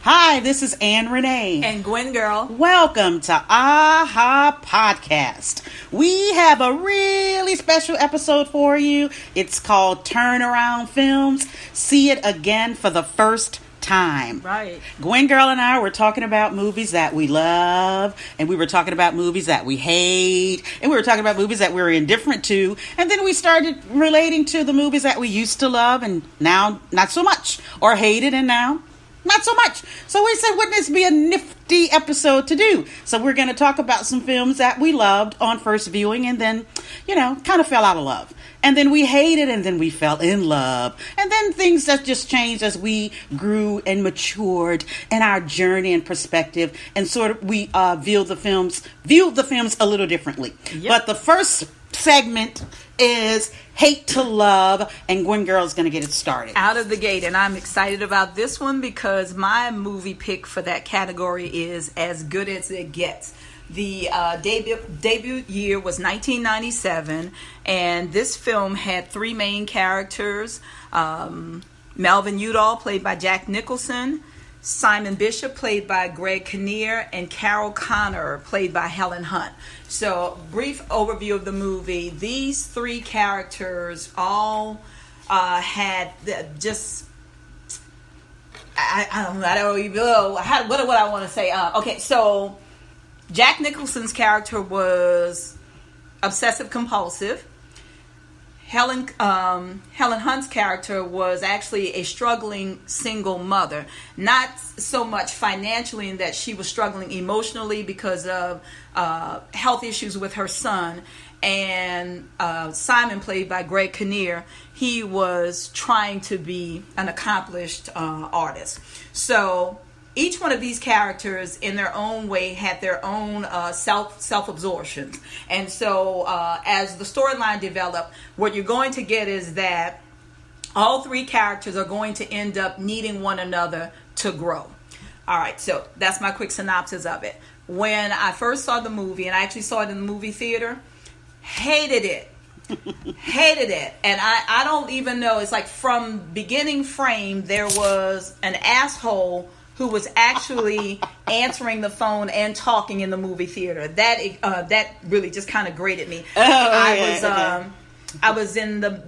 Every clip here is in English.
Hi, this is AnnRenee and Gwen Girl. Welcome to Ahhapodcast. We have a really special episode for you. It's called Turnaround Films. See it again for the first time. Right. Gwen Girl and I were talking about movies that we love, and we were talking about movies that we hate, and we were talking about movies that we were indifferent to, and then we started relating to the movies that we used to love and now not so much, or hated and now not so much. So we said, wouldn't this be a nifty episode to do? So we're going to talk about some films that we loved on first viewing and then, kind of fell out of love. And then we hated and then we fell in love. And then things that just changed as we grew and matured in our journey and perspective. And sort of we viewed the films a little differently. Yep. But the first segment is Hate to Love, and Gwen Girl's going to get it started. Out of the gate, and I'm excited about this one because my movie pick for that category is As Good as It Gets. The debut year was 1997, and this film had three main characters. Melvin Udall, played by Jack Nicholson, Simon Bishop, played by Greg Kinnear, and Carol Connor, played by Helen Hunt. So, brief overview of the movie. These three characters all had just... I don't even know. What do I want to say? Okay, so Jack Nicholson's character was obsessive compulsive. Helen Hunt's character was actually a struggling single mother. Not so much financially in that she was struggling emotionally because of health issues with her son. And Simon, played by Greg Kinnear, he was trying to be an accomplished artist. So each one of these characters, in their own way, had their own self-absorptions. And so as the storyline developed, what you're going to get is that all three characters are going to end up needing one another to grow. All right, so that's my quick synopsis of it. When I first saw the movie, and I actually saw it in the movie theater, hated it. Hated it. And I don't even know, it's like from beginning frame, there was an asshole who was actually answering the phone and talking in the movie theater. That really just kind of grated me.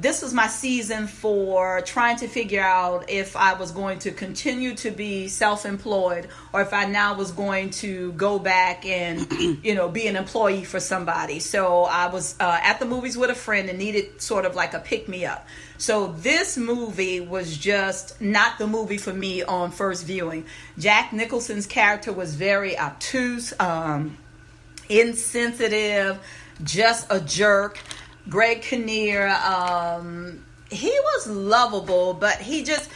This was my season for trying to figure out if I was going to continue to be self-employed or if I now was going to go back and, be an employee for somebody. So I was at the movies with a friend and needed sort of like a pick-me-up. So this movie was just not the movie for me on first viewing. Jack Nicholson's character was very obtuse, insensitive, just a jerk. Greg Kinnear, he was lovable, but he just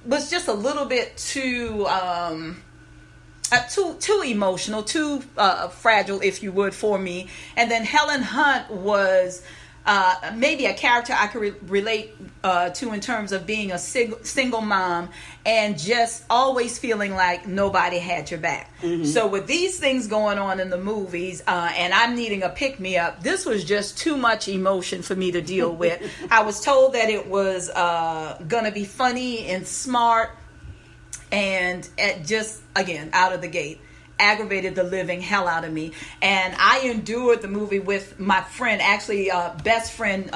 was just a little bit too emotional, too fragile, if you would, for me. And then Helen Hunt was maybe a character I could relate to in terms of being a single mom and just always feeling like nobody had your back. Mm-hmm. So with these things going on in the movies and I'm needing a pick-me-up, this was just too much emotion for me to deal with. I was told that it was going to be funny and smart, and it just, again, out of the gate, aggravated the living hell out of me. And I endured the movie with my friend, actually best friend /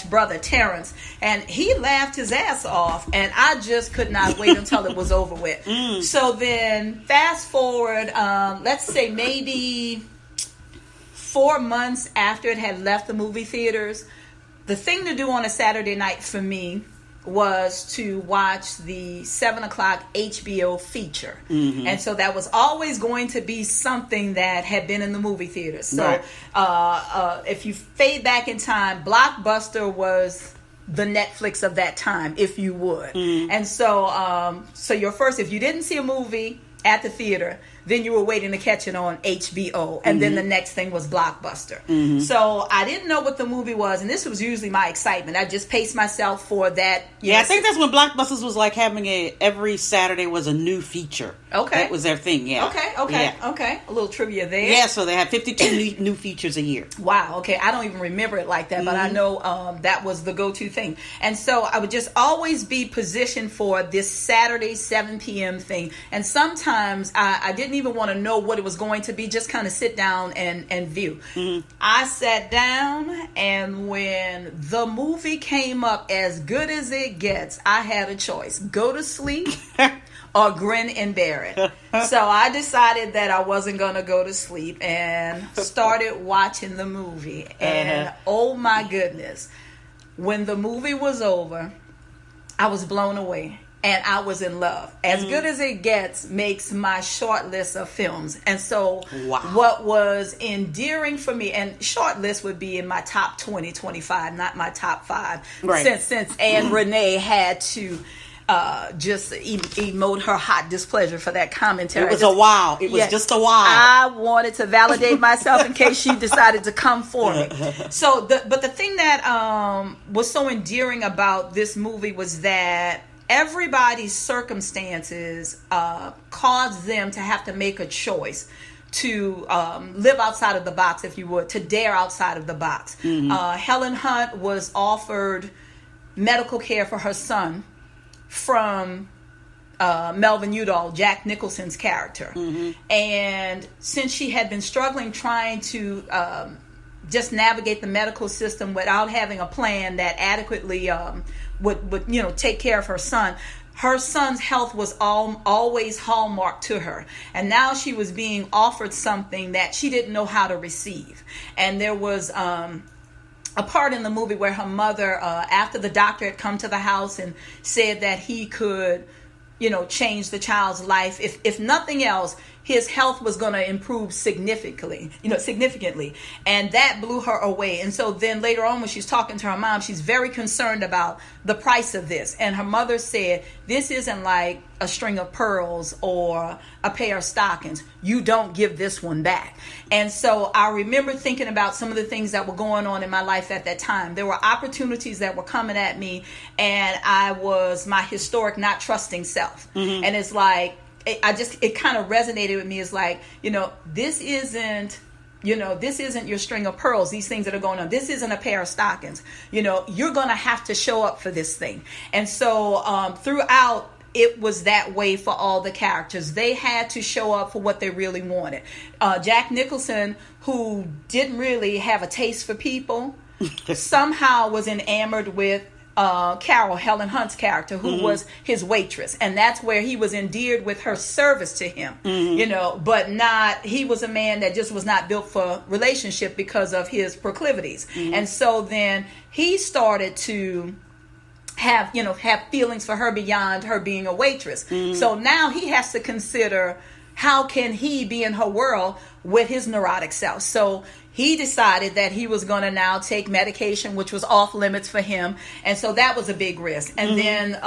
brother, Terrence, and he laughed his ass off, and I just could not wait until it was over with. So then fast forward, let's say maybe 4 months after it had left the movie theaters, the thing to do on a Saturday night for me was to watch the 7 o'clock HBO feature. Mm-hmm. And so that was always going to be something that had been in the movie theater. So right. If you fade back in time, Blockbuster was the Netflix of that time, if you would. Mm-hmm. And so, if you didn't see a movie at the theater, then you were waiting to catch it on HBO, and then the next thing was Blockbuster. So I didn't know what the movie was, and this was usually my excitement. I just paced myself for that. Yeah, I think that's when Blockbusters was like having every Saturday was a new feature. Okay. That was their thing, yeah. Okay. A little trivia there. Yeah, so they had 52 new features a year. Wow, okay. I don't even remember it like that, but I know that was the go-to thing. And so I would just always be positioned for this Saturday 7 p.m. thing. And sometimes I didn't even want to know what it was going to be, just kind of sit down and view. I sat down, and when the movie came up, As Good as It Gets, I had a choice. Go to sleep or grin and bear it. So I decided that I wasn't going to go to sleep and started watching the movie. And oh my goodness, when the movie was over, I was blown away. And I was in love. As Good as It Gets makes my short list of films. And so what was endearing for me, and short list would be in my top 20, 25, not my top 5. Right. Since AnnRenee had to just emote her hot displeasure for that commentary. It was a wow. It was just a wow. I wanted to validate myself in case she decided to come for me. So, but the thing that was so endearing about this movie was that everybody's circumstances caused them to have to make a choice to live outside of the box, if you would, to dare outside of the box. Helen Hunt was offered medical care for her son from Melvin Udall, Jack Nicholson's character. And since she had been struggling trying to just navigate the medical system without having a plan that adequately would take care of her son, her son's health was always hallmarked to her. And now she was being offered something that she didn't know how to receive. And there was a part in the movie where her mother, after the doctor had come to the house and said that he could, change the child's life, if nothing else, his health was going to improve significantly. And that blew her away. And so then later on when she's talking to her mom, she's very concerned about the price of this. And her mother said, this isn't like a string of pearls or a pair of stockings. You don't give this one back. And so I remember thinking about some of the things that were going on in my life at that time. There were opportunities that were coming at me, and I was my historic not trusting self. And it's like, it kind of resonated with me. It's like, this isn't your string of pearls, these things that are going on. This isn't a pair of stockings. You're going to have to show up for this thing. And so throughout, it was that way for all the characters. They had to show up for what they really wanted. Jack Nicholson, who didn't really have a taste for people, somehow was enamored with Carol, Helen Hunt's character, who was his waitress. And that's where he was endeared with her service to him, but he was a man that just was not built for relationship because of his proclivities. And so then he started to have feelings for her beyond her being a waitress. So now he has to consider, how can he be in her world with his neurotic self? So he decided that he was going to now take medication, which was off limits for him. And so that was a big risk. And then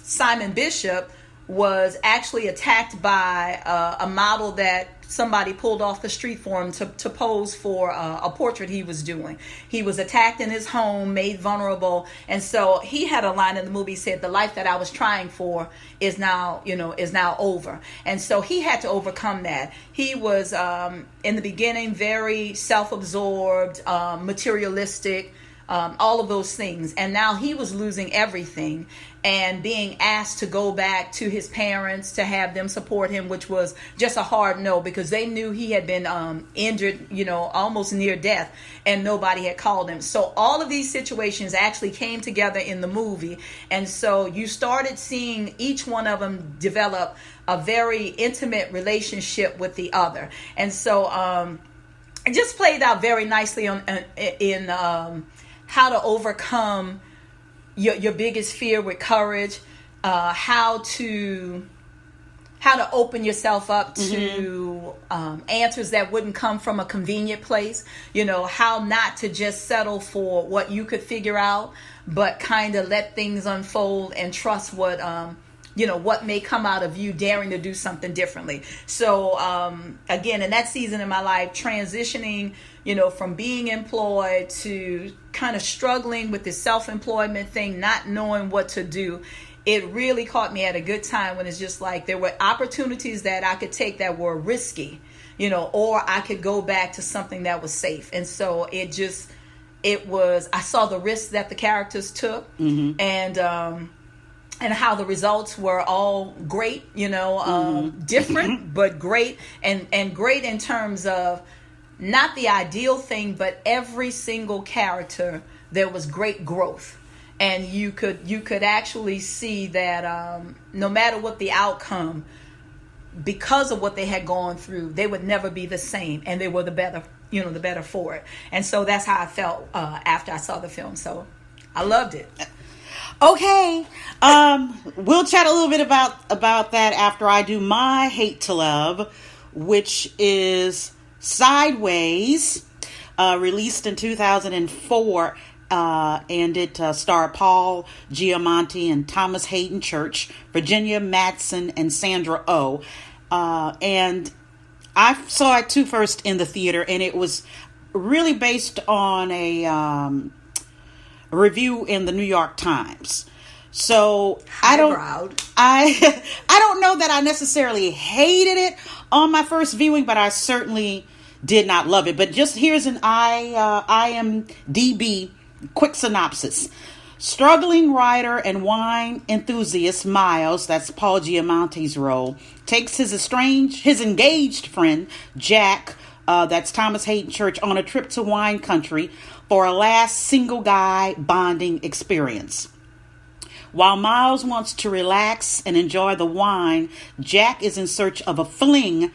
Simon Bishop was actually attacked by a model that somebody pulled off the street for him to pose for a portrait he was doing. He was attacked in his home, made vulnerable. And so he had a line in the movie, said, the life that I was trying for is now over. And so he had to overcome that. He was, in the beginning, very self-absorbed, materialistic, all of those things. And now he was losing everything and being asked to go back to his parents to have them support him, which was just a hard no, because they knew he had been injured, almost near death, and nobody had called him. So all of these situations actually came together in the movie. And so you started seeing each one of them develop a very intimate relationship with the other. And so it just played out very nicely in how to overcome your biggest fear with courage, how to open yourself up to answers that wouldn't come from a convenient place, how not to just settle for what you could figure out, but kind of let things unfold and trust what what may come out of you daring to do something differently. So again, in that season in my life, transitioning, from being employed to kind of struggling with the self-employment thing, not knowing what to do, it really caught me at a good time when it's just like there were opportunities that I could take that were risky, or I could go back to something that was safe. And so I saw the risks that the characters took, and how the results were all great, different, but great, and great in terms of not the ideal thing, but every single character, there was great growth. And you could actually see that no matter what the outcome, because of what they had gone through, they would never be the same, and they were the better for it. And so that's how I felt after I saw the film. So I loved it. Okay. We'll chat a little bit about that after I do my hate to love, which is Sideways, released in 2004, and it starred Paul Giamatti and Thomas Hayden Church, Virginia Madsen, and Sandra Oh. And I saw it too first in the theater, and it was really based on a review in the New York Times. So I don't know that I necessarily hated it on my first viewing, but I certainly did not love it. But just here's an IMDb quick synopsis. Struggling writer and wine enthusiast Miles, that's Paul Giamatti's role, takes his engaged friend Jack, that's Thomas Hayden Church, on a trip to wine country for a last single guy bonding experience. While Miles wants to relax and enjoy the wine, Jack is in search of a fling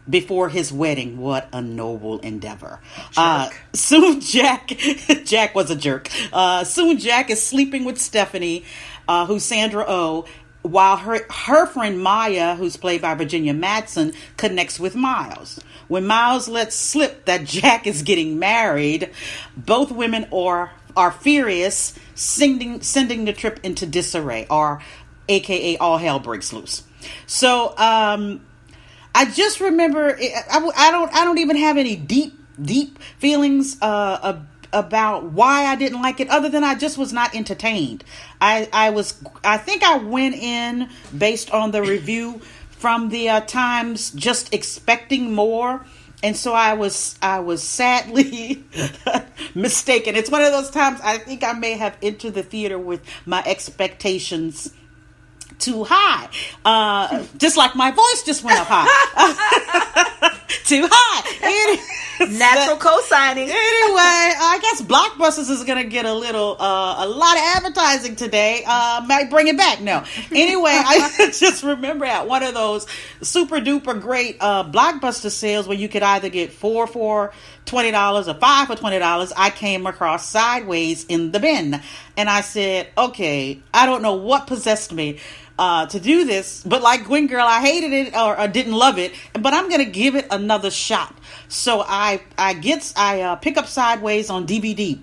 before his wedding. What a noble endeavor. Soon Jack was a jerk. Soon Jack is sleeping with Stephanie, who's Sandra Oh, while her friend Maya, who's played by Virginia Madsen, connects with Miles. When Miles lets slip that Jack is getting married, both women are furious, sending the trip into disarray, or AKA all hell breaks loose. So I just remember I don't even have any deep feelings about why I didn't like it, other than I just was not entertained. I think I went in based on the review from the Times, just expecting more, and so I was sadly mistaken. It's one of those times I think I may have entered the theater with my expectations too high, just like my voice just went up high. Too high. Natural co-signing. Anyway, I guess Blockbusters is gonna get a lot of advertising today. Might bring it back. No. Anyway, I just remember at one of those super duper great Blockbuster sales where you could either get 4 for $20 or 5 for $20. I came across Sideways in the bin, and I said, okay, I don't know what possessed me to do this, but like Gwen Girl, I hated it or didn't love it, but I'm gonna give it another shot. So I pick up Sideways on DVD,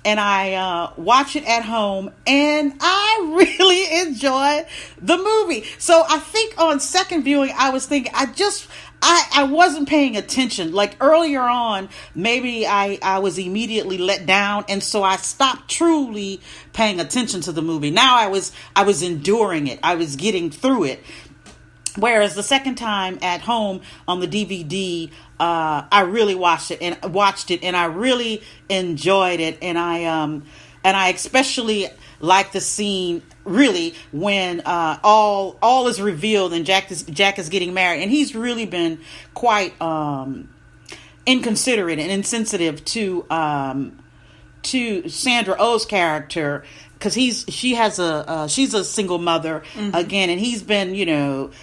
and I watch it at home, and I really enjoy the movie. So I think on second viewing, I was thinking I wasn't paying attention. Like earlier on, maybe I was immediately let down, and so I stopped truly paying attention to the movie. Now I was enduring it. I was getting through it. Whereas the second time at home on the DVD, I really watched it, and I really enjoyed it, and I especially like the scene really when all is revealed and Jack is getting married, and he's really been quite inconsiderate and insensitive to Sandra Oh's character, because she's a single mother again, and he's been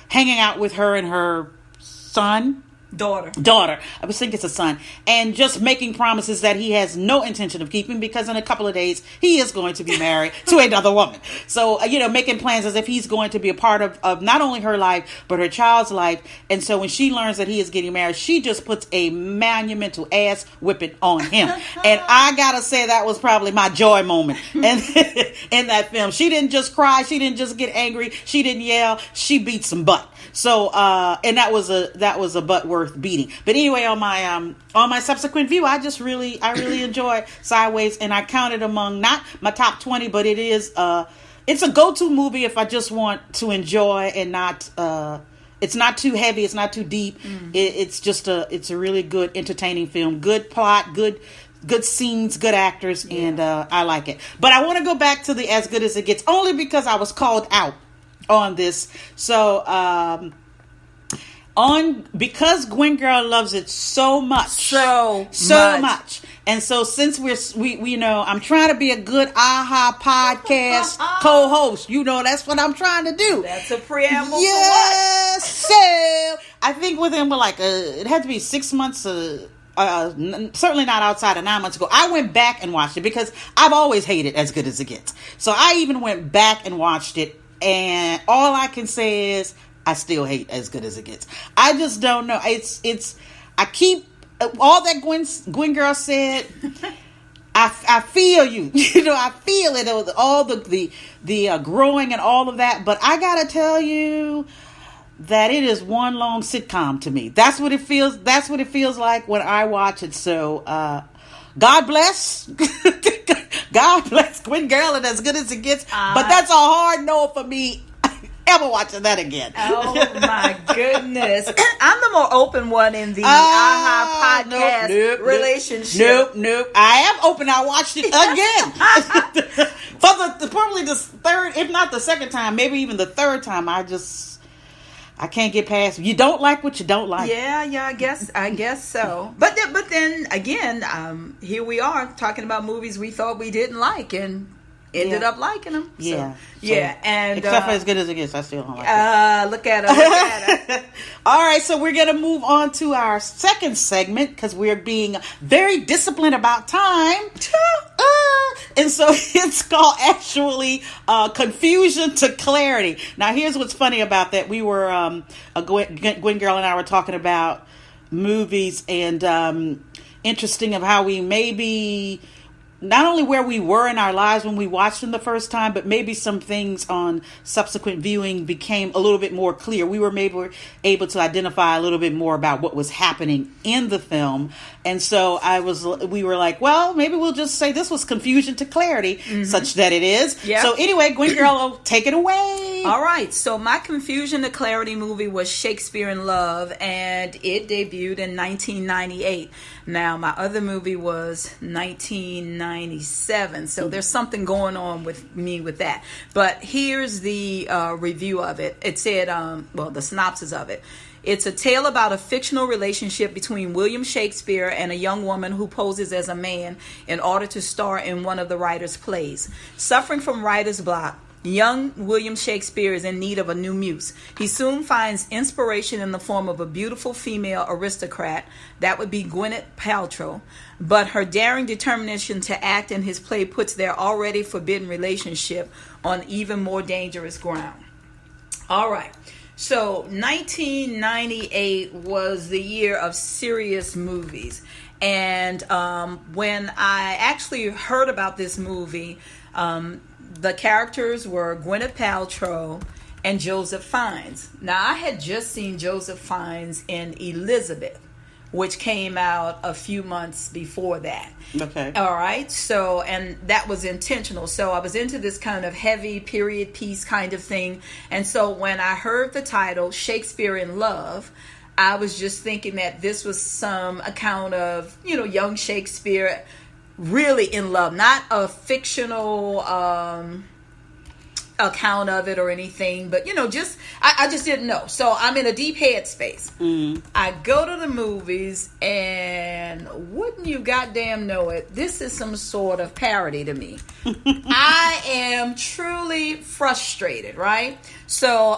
hanging out with her and her son. Daughter. I was thinking it's a son. And just making promises that he has no intention of keeping, because in a couple of days he is going to be married to another woman. So, making plans as if he's going to be a part of not only her life, but her child's life. And so when she learns that he is getting married, she just puts a monumental ass whipping on him. And I gotta say, that was probably my joy moment and in that film. She didn't just cry. She didn't just get angry. She didn't yell. She beat some butt. So, and that was a butt worth beating. But anyway, on my subsequent view, I really enjoy Sideways, and I count it among not my top 20, but it is, it's a go-to movie if I just want to enjoy and not, it's not too heavy. It's not too deep. It's a really good, entertaining film. Good plot, good scenes, good actors, and I like it. But I want to go back to the As Good As It Gets, only because I was called out on this. So because Gwen Girl loves it so much, so much. And so since we I'm trying to be a good AHA podcast co-host. That's what I'm trying to do. That's a preamble. Yes. So I think within it had to be 6 months. Certainly not outside of 9 months ago, I went back and watched it because I've always hated As Good As It Gets. So I even went back and watched it, and all I can say is I still hate As Good As It Gets. I just don't know. I keep all that Gwen Girl said. I feel you. I feel it. All the growing and all of that. But I gotta tell you that it is one long sitcom to me. That's what it feels. That's what it feels like when I watch it. So, God bless, God bless Gwen Girl and As Good As It Gets. But that's a hard no for me. Ever watching that again? Oh my goodness! I'm the more open one in the AHA podcast relationship. Nope. I am open. I watched it again for probably the third, if not the second time, maybe even the third time. I can't get past. You don't like what you don't like. Yeah. I guess so. But then again, here we are talking about movies we thought we didn't like and ended up liking them. Yeah. And except for As Good As It Gets, I still don't like it. Look at her. All right, so we're gonna move on to our second segment because we're being very disciplined about time. And so it's called actually Confusion to Clarity. Now, here's what's funny about that. We were Gwen Girl and I were talking about movies and interesting of how we maybe not only where we were in our lives when we watched them the first time, but maybe some things on subsequent viewing became a little bit more clear. We were maybe able to identify a little bit more about what was happening in the film. And so we were like, well, maybe we'll just say this was confusion to clarity, such that it is. Yep. So anyway, Gwen Girl, take it away. All right. So my confusion to clarity movie was Shakespeare in Love, and it debuted in 1998. Now, my other movie was 1997. So there's something going on with me with that. But here's the review of it. It said, the synopsis of it. It's a tale about a fictional relationship between William Shakespeare and a young woman who poses as a man in order to star in one of the writer's plays. Suffering from writer's block, young William Shakespeare is in need of a new muse. He soon finds inspiration in the form of a beautiful female aristocrat, that would be Gwyneth Paltrow, but her daring determination to act in his play puts their already forbidden relationship on even more dangerous ground. All right. So 1998 was the year of serious movies. And when I actually heard about this movie, the characters were Gwyneth Paltrow and Joseph Fiennes. Now, I had just seen Joseph Fiennes in Elizabeth, which came out a few months before that. Okay. All right. So, and that was intentional. So I was into this kind of heavy period piece kind of thing. And so when I heard the title, Shakespeare in Love, I was just thinking that this was some account of, young Shakespeare really in love, not a fictional account of it or anything, but I just didn't know. So I'm in a deep head space. I go to the movies, and wouldn't you goddamn know it, this is some sort of parody to me. I am truly frustrated, right? So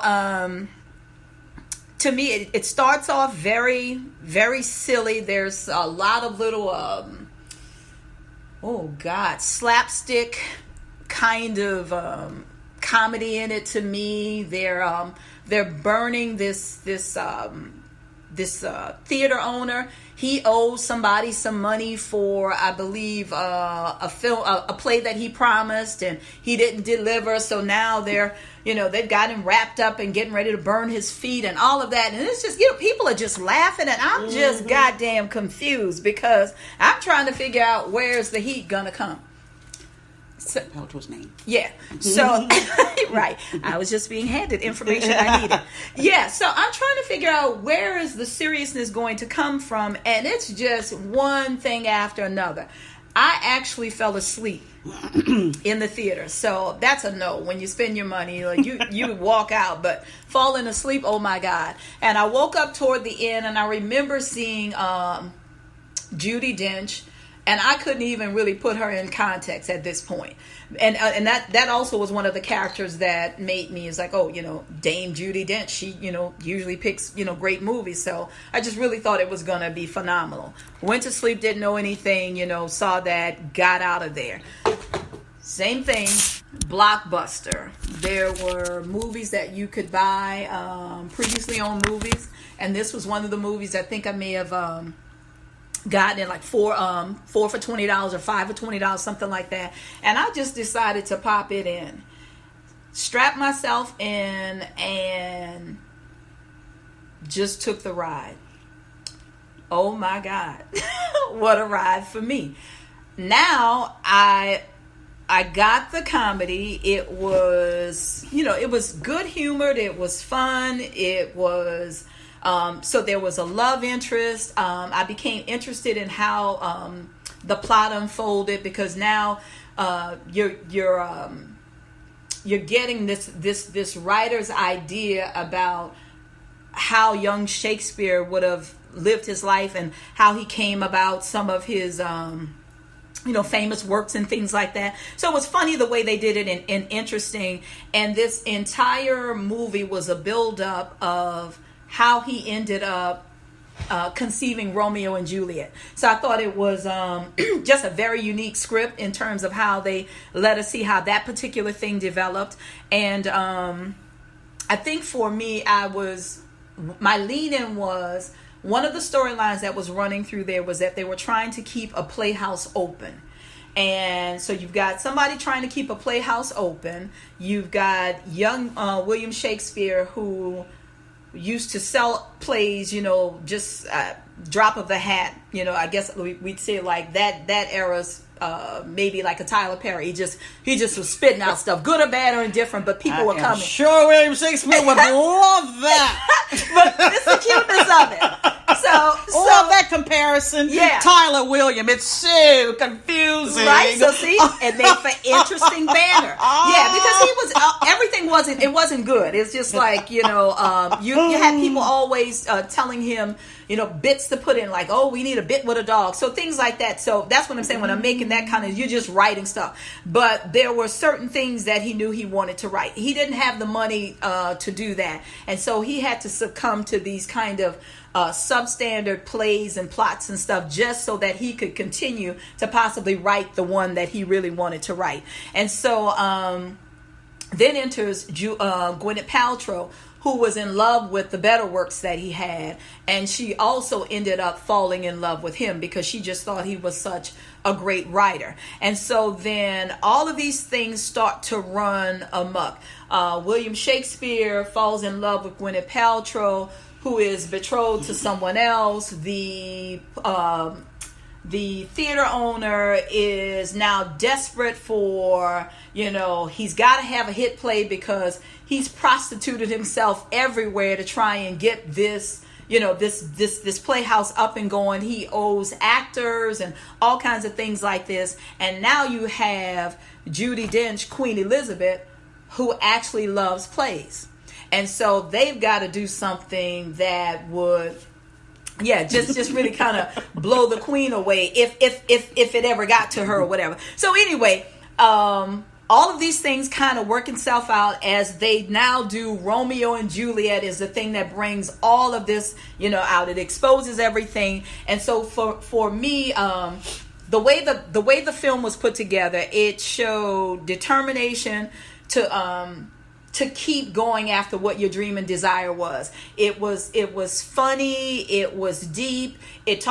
to me, it starts off very, very silly. There's a lot of little, slapstick kind of comedy in it to me. They're burning this theater owner. He owes somebody some money for, I believe, a play that he promised, and he didn't deliver. So now they've got him wrapped up and getting ready to burn his feet and all of that. And it's just, people are just laughing, and I'm just goddamn confused because I'm trying to figure out where's the heat gonna come. So, that was his name. Yeah. So, right. I was just being handed information I needed. Yeah. So I'm trying to figure out where is the seriousness going to come from. And it's just one thing after another. I actually fell asleep in the theater. So that's a no. When you spend your money, like you walk out, but falling asleep, oh my God. And I woke up toward the end, and I remember seeing Judi Dench. And I couldn't even really put her in context at this point. And that also was one of the characters that made me, is like, Dame Judi Dench, she, usually picks, great movies. So I just really thought it was going to be phenomenal. Went to sleep, didn't know anything, saw that, got out of there. Same thing, Blockbuster. There were movies that you could buy, previously owned movies. And this was one of the movies I think I may have gotten in like four for $20 or 5 for $20, something like that. And I just decided to pop it in, strap myself in, and just took the ride. Oh my God. What a ride for me. Now I got the comedy. It was, it was good humored. It was fun. It was so there was a love interest. I became interested in how the plot unfolded, because now you're getting this writer's idea about how young Shakespeare would have lived his life and how he came about some of his famous works and things like that. So it was funny the way they did it, and interesting. And this entire movie was a build-up of how he ended up conceiving Romeo and Juliet. So I thought it was just a very unique script in terms of how they let us see how that particular thing developed. And I think for me, my lean-in was, one of the storylines that was running through there was that they were trying to keep a playhouse open. And so you've got somebody trying to keep a playhouse open. You've got young William Shakespeare, who used to sell plays, just drop of the hat. I guess we'd say like that era's maybe like a Tyler Perry. He just was spitting out stuff, good or bad or indifferent, but people were coming. Sure, William Shakespeare would love that. But it's the cuteness of it. So love that comparison. Yeah. Tyler William, it's so confusing. Right? So see, it made for interesting banter. Yeah, because he was everything wasn't good. It's just like, you had people always telling him, bits to put in, like, oh, we need a bit with a dog. So things like that. So that's what I'm saying when I'm making that kind of, you're just writing stuff. But there were certain things that he knew he wanted to write. He didn't have the money to do that. And so he had to succumb to these kind of substandard plays and plots and stuff, just so that he could continue to possibly write the one that he really wanted to write. And so then enters Gwyneth Paltrow, who was in love with the better works that he had. And she also ended up falling in love with him because she just thought he was such a great writer. And so then all of these things start to run amok. William Shakespeare falls in love with Gwyneth Paltrow, who is betrothed to someone else. The theater owner is now desperate for, he's got to have a hit play because he's prostituted himself everywhere to try and get this, this playhouse up and going. He owes actors and all kinds of things like this. And now you have Judi Dench, Queen Elizabeth, who actually loves plays. And so they've got to do something that would, just really kind of blow the queen away if it ever got to her or whatever. So anyway, all of these things kind of work itself out as they now do. Romeo and Juliet is the thing that brings all of this, out. It exposes everything. And so for me, the way the film was put together, it showed determination to keep going after what your dream and desire was. It was funny. It was deep. It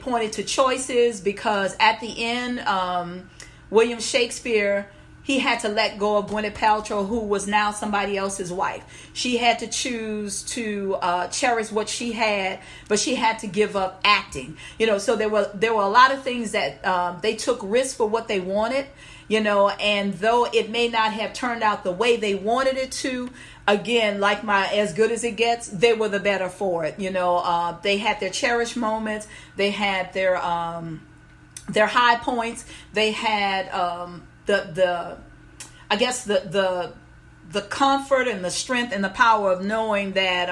pointed to choices, because at the end, William Shakespeare, he had to let go of Gwyneth Paltrow, who was now somebody else's wife. She had to choose to cherish what she had, but she had to give up acting. So there were a lot of things that they took risks for what they wanted. And though it may not have turned out the way they wanted it to, again, like my As Good As It Gets, they were the better for it. They had their cherished moments. They had their high points. They had the comfort and the strength and the power of knowing that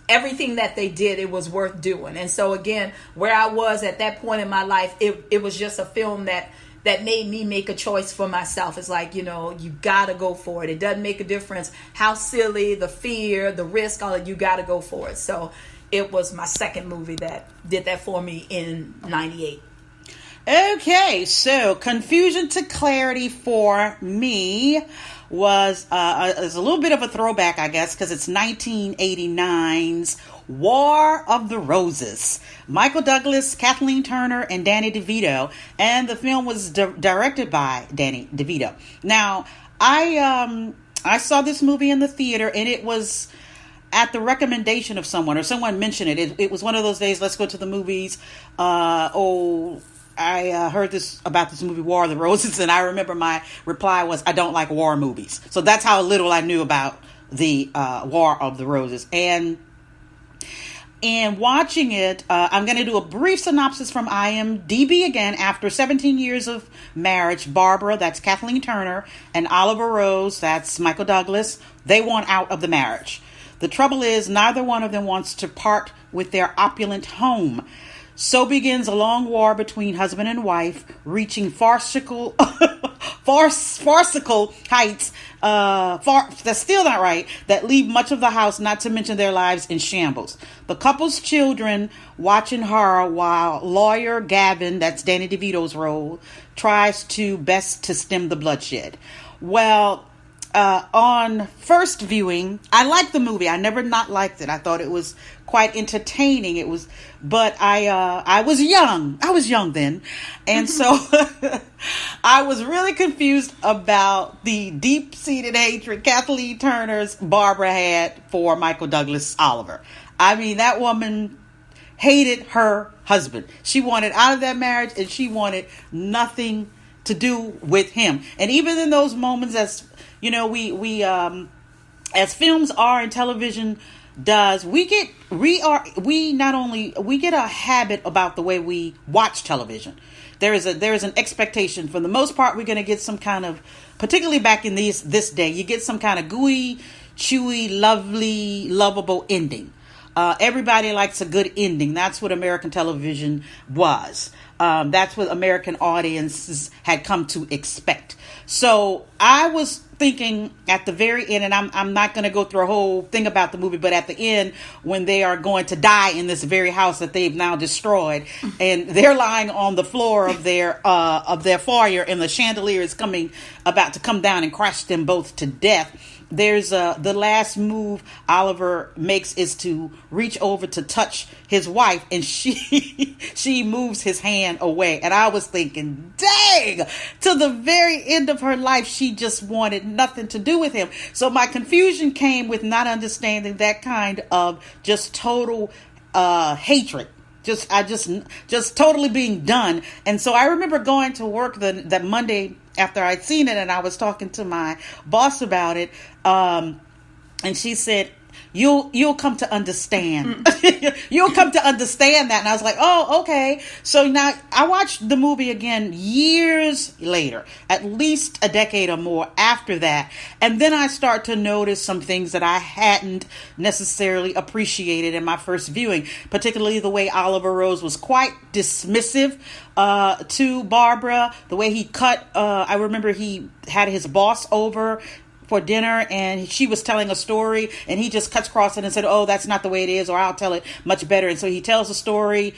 everything that they did, it was worth doing. And so again, where I was at that point in my life, it was just a film that made me make a choice for myself. It's like, you gotta go for it. It doesn't make a difference how silly, the fear, the risk, all that, you gotta go for it. So it was my second movie that did that for me in 98. Okay, so confusion to clarity for me was is a little bit of a throwback, I guess, because it's 1989's War of the Roses. Michael Douglas, Kathleen Turner, and Danny DeVito, and the film was directed by Danny DeVito. Now, I saw this movie in the theater, and it was at the recommendation of someone, or someone mentioned it. It was one of those days, let's go to the movies. I heard about this movie, War of the Roses, and I remember my reply was, I don't like war movies. So that's how little I knew about the War of the Roses. And watching it, I'm going to do a brief synopsis from IMDb again. After 17 years of marriage, Barbara, that's Kathleen Turner, and Oliver Rose, that's Michael Douglas, they want out of the marriage. The trouble is, neither one of them wants to part with their opulent home. So begins a long war between husband and wife, reaching farcical heights. That's still not right. That leave much of the house, not to mention their lives, in shambles. The couple's children watch in horror while lawyer Gavin, that's Danny DeVito's role, tries to best to stem the bloodshed. Well, on first viewing, I liked the movie. I never not liked it. I thought it was quite entertaining. But I was young. I was young then. And so I was really confused about the deep-seated hatred Kathleen Turner's Barbara had for Michael Douglas Oliver. I mean, that woman hated her husband. She wanted out of that marriage, and she wanted nothing to do with him. And even in those moments, as we as films are and television does, we get a habit about the way we watch television. There is an expectation. For the most part, we're going to get some kind of, particularly back in this day, you get some kind of gooey, chewy, lovely, lovable ending. Everybody likes a good ending. That's what American television was. That's what American audiences had come to expect. So I was thinking at the very end, and I'm not going to go through a whole thing about the movie, but at the end, when they are going to die in this very house that they've now destroyed, and they're lying on the floor of their foyer, and the chandelier is about to come down and crash them both to death. There's the last move Oliver makes is to reach over to touch his wife, and she moves his hand away. And I was thinking, dang, to the very end of her life, she just wanted nothing to do with him. So my confusion came with not understanding that kind of just total hatred. Just totally being done. And so I remember going to work that Monday after I'd seen it, and I was talking to my boss about it. And she said, you'll come to understand. You'll come to understand that. And I was like, oh, okay. So now I watched the movie again years later, at least a decade or more after that. And then I start to notice some things that I hadn't necessarily appreciated in my first viewing, particularly the way Oliver Rose was quite dismissive to Barbara, the way he cut. I remember he had his boss over for dinner and she was telling a story and he just cuts across it and said, oh, that's not the way it is, or I'll tell it much better. And so he tells a story.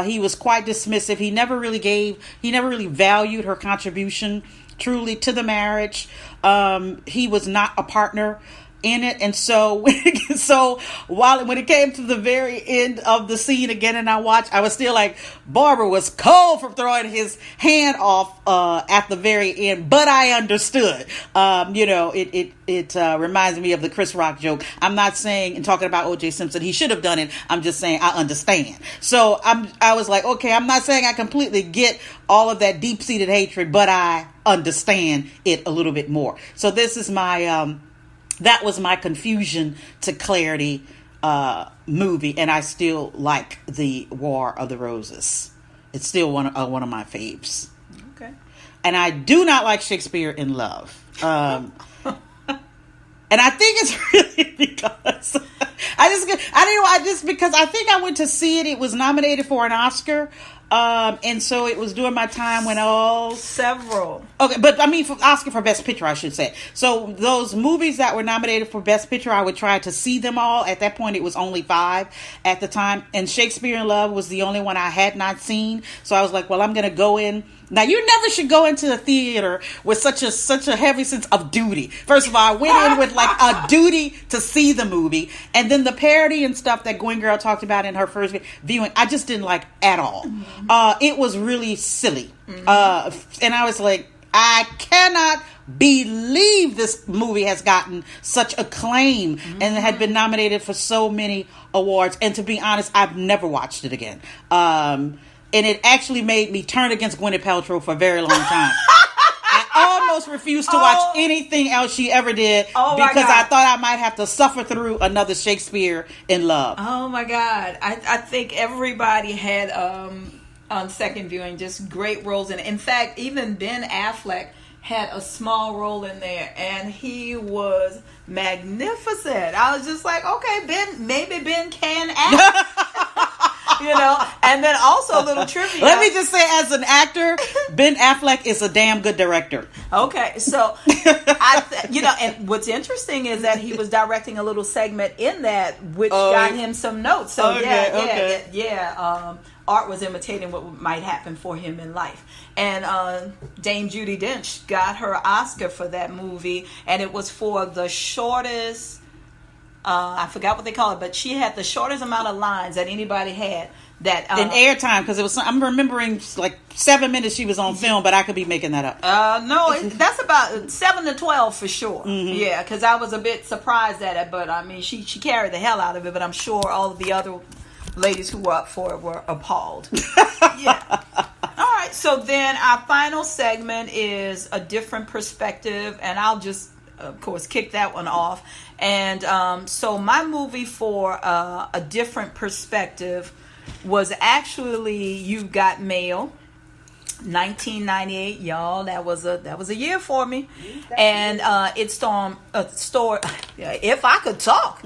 He was quite dismissive. He never really valued her contribution truly to the marriage. He was not a partner in it. And so when it came to the very end of the scene again and I was still like, Barbara was cold for throwing his hand off at the very end, but I understood. It reminds me of the Chris Rock joke. I'm not saying, and talking about O.J. Simpson, he should have done it. I'm just saying I understand. So I was like, okay, I'm not saying I completely get all of that deep-seated hatred, but I understand it a little bit more. So this is my that was my confusion to clarity movie, and I still like the War of the Roses. It's still one of my faves. Okay. And I do not like Shakespeare in Love. And I think it's really because because I think I went to see it. It was nominated for an Oscar. And so it was during my time when several. Okay, but I mean, for Oscar for Best Picture, I should say. So those movies that were nominated for Best Picture, I would try to see them all. At that point, it was only 5 at the time. And Shakespeare in Love was the only one I had not seen. So I was like, well, I'm going to go in. Now, you never should go into the theater with such a heavy sense of duty. First of all, I went in with like a duty to see the movie. And then the parody and stuff that Gwen Girl talked about in her first viewing, I just didn't like at all. Mm-hmm. It was really silly. Mm-hmm. And I was like, I cannot believe this movie has gotten such acclaim and had been nominated for so many awards. And to be honest, I've never watched it again. And it actually made me turn against Gwyneth Paltrow for a very long time. I almost refused to watch anything else she ever did because I thought I might have to suffer through another Shakespeare in Love. Oh my God. I think everybody had, on second viewing, just great roles. And in fact, even Ben Affleck had a small role in there and he was magnificent. I was just like, okay, maybe Ben can act. And then also a little trivia. Let me just say, as an actor, Ben Affleck is a damn good director. Okay, so and what's interesting is that he was directing a little segment in that, which got him some notes. So Art was imitating what might happen for him in life. And Dame Judi Dench got her Oscar for that movie, and it was for the shortest. I forgot what they call it, but she had the shortest amount of lines that anybody had. That in airtime, because it was. I'm remembering like 7 minutes she was on film, but I could be making that up. No, that's about 7 to 12 for sure. Mm-hmm. Yeah, because I was a bit surprised at it, but I mean, she carried the hell out of it. But I'm sure all of the other ladies who were up for it were appalled. Yeah. All right. So then our final segment is a different perspective, and I'll just, of course, kick that one off. And so my movie for a different perspective was actually You've Got Mail, 1998. Y'all, that was a year for me. And it starred if I could talk.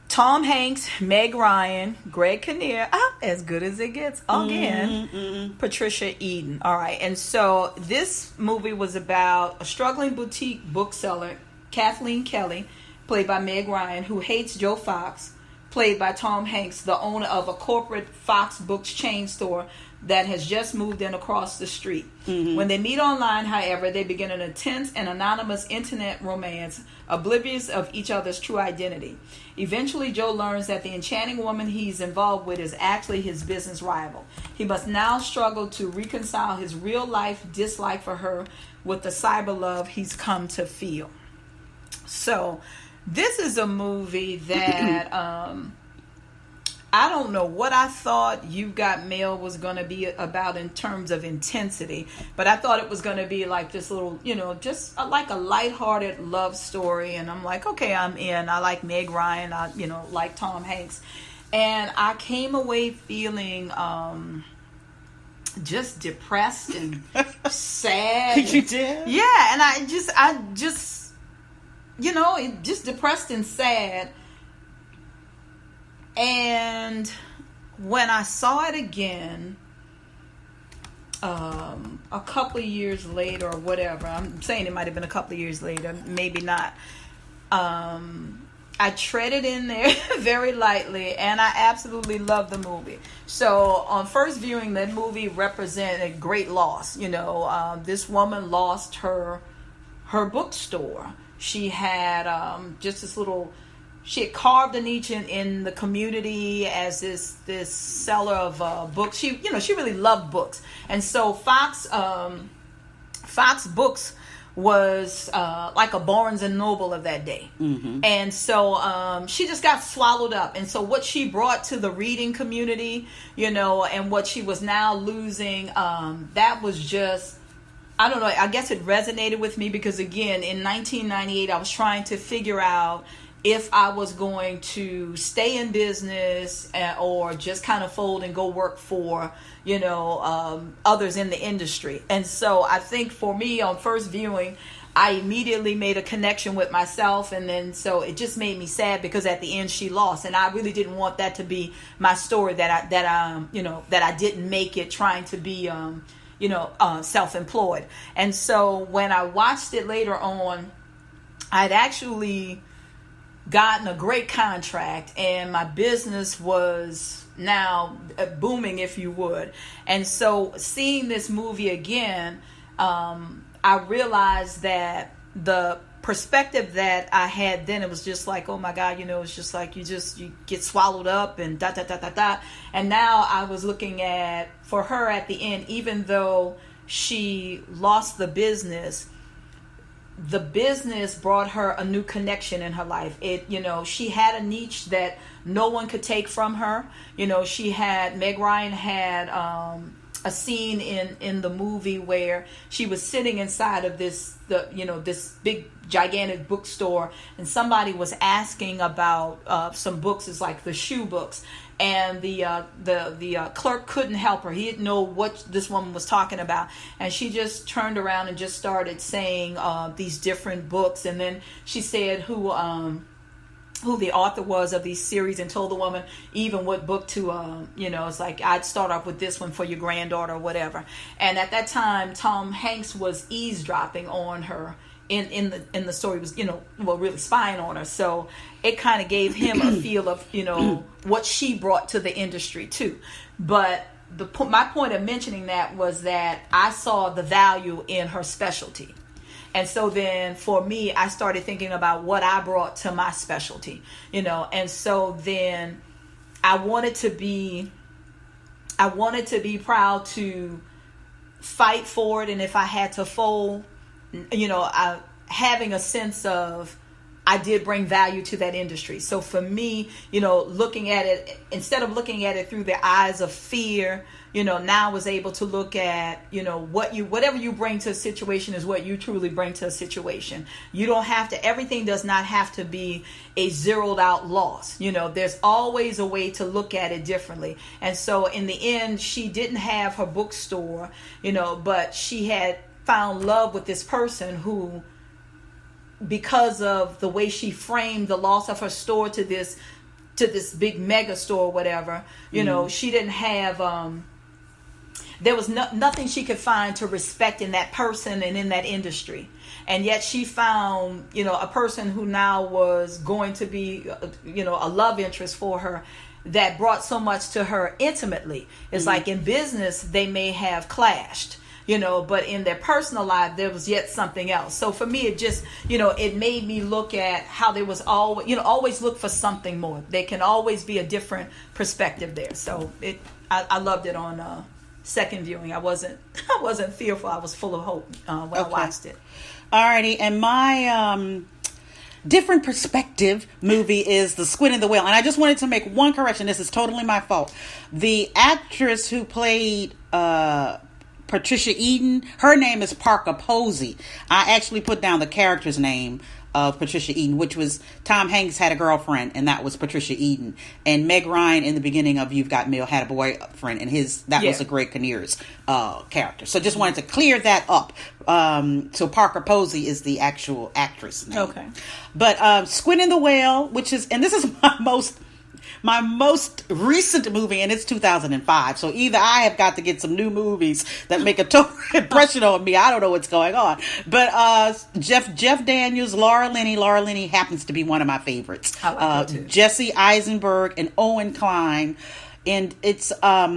Tom Hanks, Meg Ryan, Greg Kinnear, as good as it gets again, Patricia Eden. All right, and so this movie was about a struggling boutique bookseller, Kathleen Kelly, played by Meg Ryan, who hates Joe Fox, played by Tom Hanks, the owner of a corporate Fox Books chain store that has just moved in across the street. Mm-hmm. When they meet online, however, they begin an intense and anonymous internet romance, oblivious of each other's true identity. Eventually, Joe learns that the enchanting woman he's involved with is actually his business rival. He must now struggle to reconcile his real-life dislike for her with the cyber love he's come to feel. So, this is a movie that I don't know what I thought You've Got Mail was going to be about in terms of intensity, but I thought it was going to be like this little, just like a lighthearted love story. And I'm like, okay, I'm in. I like Meg Ryan. I, like Tom Hanks. And I came away feeling just depressed and sad. You did? Yeah, and I just, it just depressed and sad. And when I saw it again, a couple of years later or whatever, I'm saying it might have been a couple of years later, maybe not. I treaded in there very lightly, and I absolutely loved the movie. So on first viewing, that movie represented a great loss. This woman lost her bookstore. She had just this little. She had carved a niche in the community as this seller of books. She really loved books, and so Fox Books was like a Barnes and Noble of that day. Mm-hmm. And so she just got swallowed up. And so what she brought to the reading community, and what she was now losing, that was just, I don't know, I guess it resonated with me because, again, in 1998, I was trying to figure out if I was going to stay in business or just kind of fold and go work for, others in the industry. And so I think for me on first viewing, I immediately made a connection with myself. And then so it just made me sad because at the end she lost. And I really didn't want that to be my story, that I didn't make it trying to be, self-employed. And so when I watched it later on, I'd actually gotten a great contract and my business was now booming, if you would. And so seeing this movie again, I realized that the perspective that I had then, it was just like, oh my God, it's just like you get swallowed up and da da da da da. And now I was looking at, for her at the end, even though she lost the business brought her a new connection in her life. She had a niche that no one could take from her. Meg Ryan had a scene in the movie where she was sitting inside of this big gigantic bookstore, and somebody was asking about some books. It's like the shoe books. And the clerk couldn't help her. He didn't know what this woman was talking about. And she just turned around and just started saying these different books. And then she said who the author was of these series and told the woman even what book to, it's like, I'd start off with this one for your granddaughter or whatever. And at that time, Tom Hanks was eavesdropping on her. In the story was, really spying on her. So it kind of gave him a feel of, what she brought to the industry too. But my point of mentioning that was that I saw the value in her specialty. And so then for me, I started thinking about what I brought to my specialty, and so then I wanted to be proud to fight for it. And if I had to fold, having a sense of I did bring value to that industry. So for me, looking at it, instead of looking at it through the eyes of fear, now I was able to look at, whatever you bring to a situation is what you truly bring to a situation. You don't have to, everything does not have to be a zeroed out loss. There's always a way to look at it differently. And so in the end, she didn't have her bookstore, but she had found love with this person who, because of the way she framed the loss of her store to this big mega store or whatever, she didn't have, there was nothing she could find to respect in that person and in that industry. And yet she found, a person who now was going to be, a love interest for her that brought so much to her intimately. It's like in business, they may have clashed, but in their personal life, there was yet something else. So for me, it just, it made me look at how there was always look for something more. There can always be a different perspective there. So I loved it on second viewing. I wasn't fearful. I was full of hope when I watched it. Alrighty. And different perspective movie is The Squid and the Whale. And I just wanted to make one correction. This is totally my fault. The actress who played Patricia Eden, her name is Parker Posey. I actually put down the character's name of Patricia Eden, which was Tom Hanks had a girlfriend, and that was Patricia Eden. And Meg Ryan in the beginning of You've Got Mail had a boyfriend, and that was a Greg Kinnear's character. So just wanted to clear that up. So Parker Posey is the actual actress name. Okay. But Squid and the Whale, which is, and this is my most recent movie, and it's 2005. So either I have got to get some new movies that make a total impression on me. I don't know what's going on. But Jeff Daniels, Laura Linney happens to be one of my favorites. I like that too. Jesse Eisenberg and Owen Klein, and it's a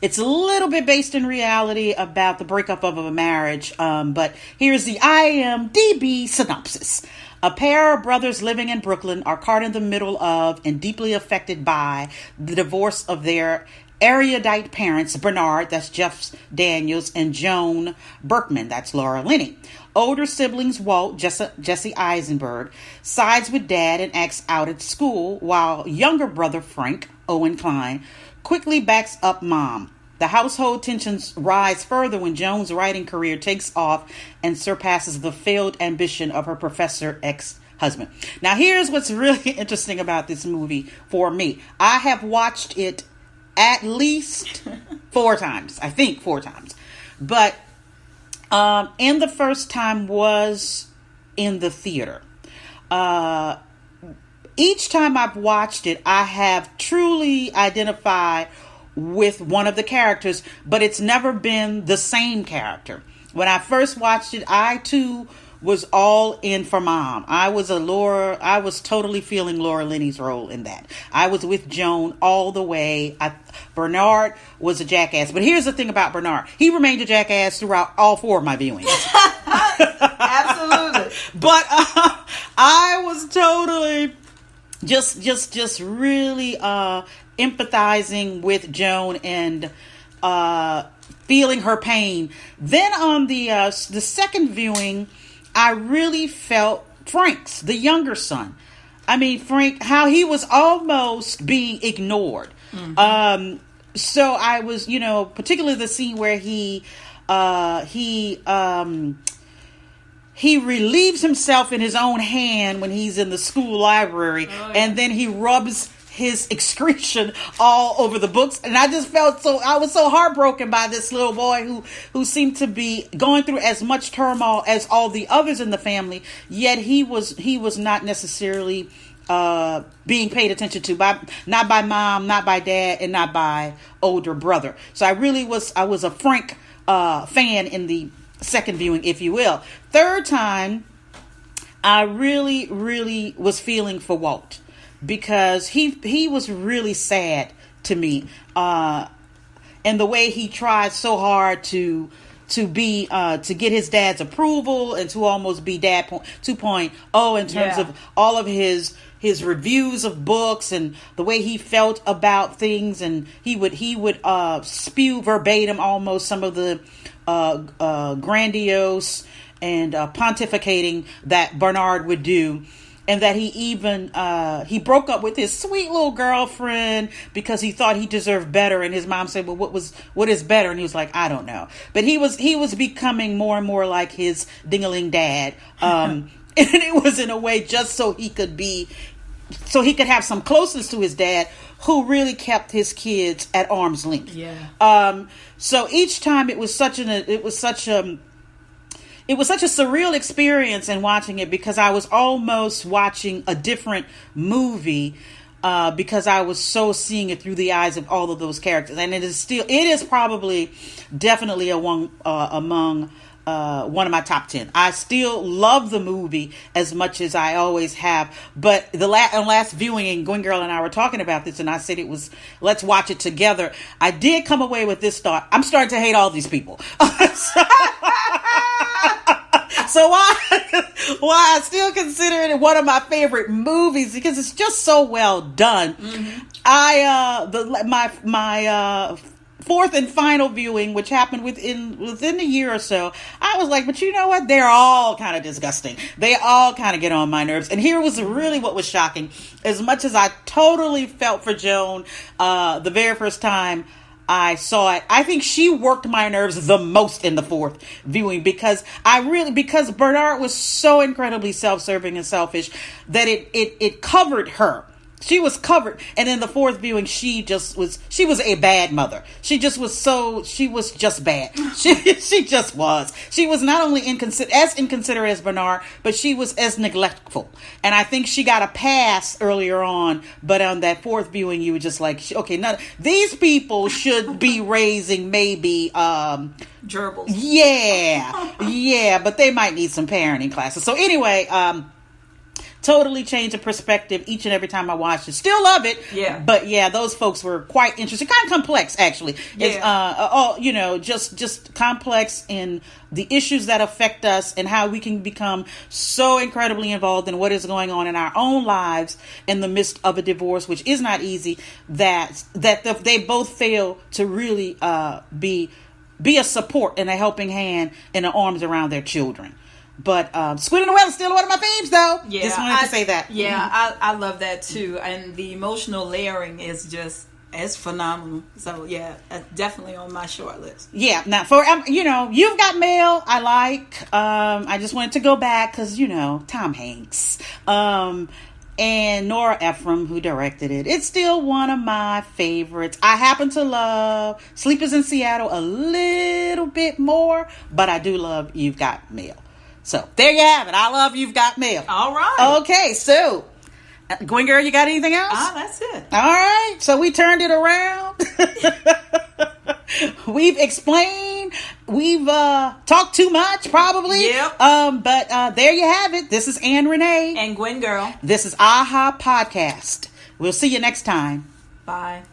little bit based in reality about the breakup of a marriage. But here's the IMDb synopsis. A pair of brothers living in Brooklyn are caught in the middle of and deeply affected by the divorce of their erudite parents, Bernard, that's Jeff Daniels, and Joan Berkman, that's Laura Linney. Older siblings Walt, Jesse Eisenberg, sides with dad and acts out at school, while younger brother Frank, Owen Klein, quickly backs up mom. The household tensions rise further when Joan's writing career takes off and surpasses the failed ambition of her professor ex-husband. Now, here's what's really interesting about this movie for me. I have watched it at least 4 times. I think 4 times. But and the first time was in the theater. Each time I've watched it, I have truly identified with one of the characters, but it's never been the same character. When I first watched it, I too was all in for mom. I was totally feeling Laura Linney's role in that. I was with Joan all the way. Bernard was a jackass, but here's the thing about Bernard. He remained a jackass throughout all 4 of my viewings. Absolutely. But I was totally just really empathizing with Joan and feeling her pain. Then on the second viewing, I really felt Frank's, the younger son. I mean, Frank, how he was almost being ignored. Mm-hmm. So I was, particularly the scene where he relieves himself in his own hand when he's in the school library, and then he rubs his excretion all over the books. And I just I was so heartbroken by this little boy who seemed to be going through as much turmoil as all the others in the family, yet he was not necessarily being paid attention to not by mom, not by dad, and not by older brother. So I was a Frank fan in the second viewing, if you will. Third time, I really, really was feeling for Walt, because he was really sad to me, and the way he tried so hard to get his dad's approval and to almost be dad 2.0 in terms of all of his reviews of books and the way he felt about things, and he would spew verbatim almost some of the grandiose and pontificating that Bernard would do. And that he even he broke up with his sweet little girlfriend because he thought he deserved better. And his mom said, "Well, what is better?" And he was like, "I don't know." But he was becoming more and more like his ding-a-ling dad, and it was in a way just so he could have some closeness to his dad, who really kept his kids at arm's length. Yeah. So each time it was such a surreal experience in watching it, because I was almost watching a different movie, because I was so seeing it through the eyes of all of those characters. And it is probably definitely among one of my top 10. I still love the movie as much as I always have. But the last viewing, and Gwen Girl and I were talking about this, and I said let's watch it together. I did come away with this thought: I'm starting to hate all these people. So why I still consider it one of my favorite movies, because it's just so well done. Mm-hmm. fourth and final viewing, which happened within a year or so, I was like, but you know what? They're all kind of disgusting. They all kind of get on my nerves. And here was really what was shocking. As much as I totally felt for Joan the very first time I saw it, I think she worked my nerves the most in the fourth viewing, because Bernard was so incredibly self-serving and selfish that it covered her. She was covered. And in the fourth viewing, she was a bad mother. She was just bad. She just was. She was not only as inconsiderate as Bernard, but she was as neglectful. And I think she got a pass earlier on, but on that fourth viewing, you were just like, okay, these people should be raising maybe, gerbils. Yeah, but they might need some parenting classes. So anyway, totally changed the perspective each and every time I watched it. Still love it. Yeah. But yeah, those folks were quite interesting. Kind of complex, actually. Yeah. It's, just complex in the issues that affect us and how we can become so incredibly involved in what is going on in our own lives in the midst of a divorce, which is not easy, that they both fail to really be a support and a helping hand and the arms around their children. But Squid and the Whale is still one of my faves, though. Yeah, just wanted to say that. Yeah, I love that too, and the emotional layering is phenomenal. So yeah, that's definitely on my short list. Yeah. Now for You've Got Mail, I like. I just wanted to go back because Tom Hanks, and Nora Ephron, who directed it. It's still one of my favorites. I happen to love Sleepers in Seattle a little bit more, but I do love You've Got Mail. So there you have it. I love You've Got Mail. All right. Okay, so Gwen Girl, you got anything else? That's it. All right. So we turned it around. We've explained. We've talked too much, probably. Yep. But there you have it. This is AnnRenee and Gwen Girl. This is Aha Podcast. We'll see you next time. Bye.